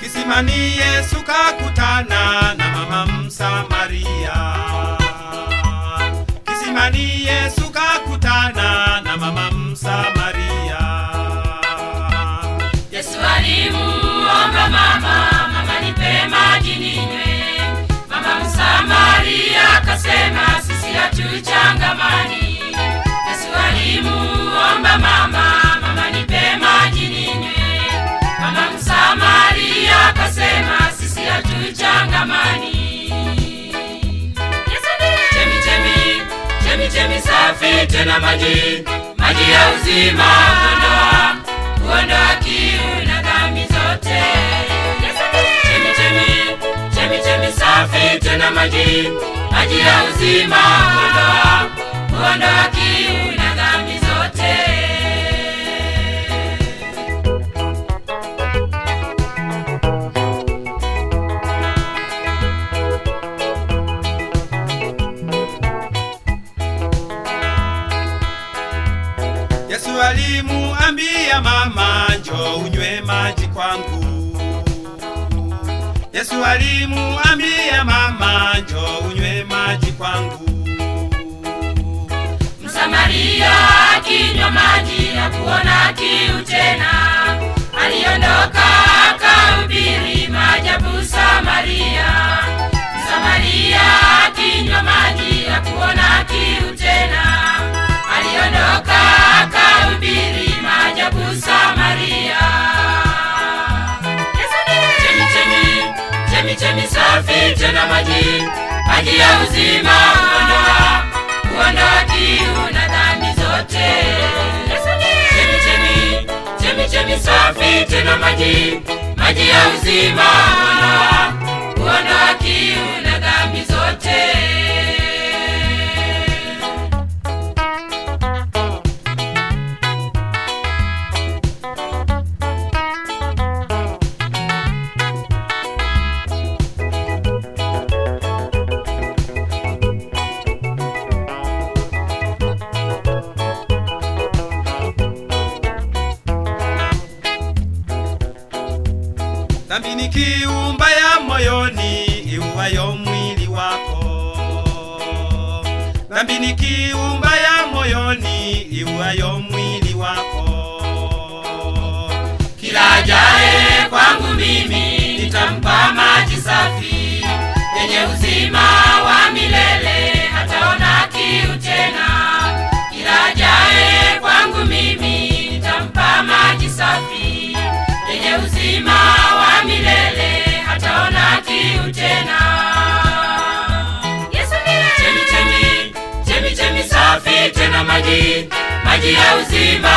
Kisimani Yesu kakutana na mama Msamaria. Kisimani Yesu kakutana na mama Msamaria. Yesu alimuomba mama nipe maji ninywe. Mama Msamaria akasema sisi hatuchangamani. Yesu alimuomba mama nipe maji ninywe. Mama Msamaria akasema sisi hatuchangamani. Yesu ndiye chemi safi tena maji ya uzima, kuondoa kiu na dhambi zote. Yesu ndiye chemi safi tena maji ya uzima, kuondoa kiu na dhambi zote. Yesu alimuambia mama, njoo unywe maji kwangu. Yesu alimuambia mama, njoo unywe maji kwangu. Msamaria akinywa maji hakuona kiu tena. Aliondoka akahubiri maajabu Samaria. Msamaria akinywa maji hakuona kiu tena. Aliondoka akahubiri maajabu Samaria. Yesu ndiye chemi safi tena maji ya uzima, kuondoa kiu na dhambi zote. Yesu ndiye chemi safi tena maji ya uzima, kuondoa kiu na dhambi zote. Dhambi ni kiu mbaya moyoni iuayo mwili wako. Dhambi ni kiu mbaya moyoni iuayo mwili wako. Kila ajaye kwangu mimi nitampa maji safi yenye uzima wa milele, hataona kiu tena. Kila ajaye kwangu mimi nitampa maji safi yenye uzima wa milele, hataona kiu tena. Yesu ndiye chemi safi tena maji ya uzima,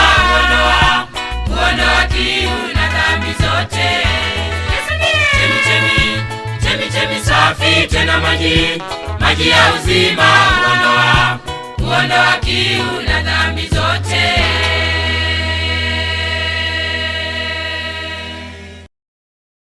kuondoa kiu na dhambi zote. Yesu ndiye chemi safi tena maji ya uzima, kuondoa kiu na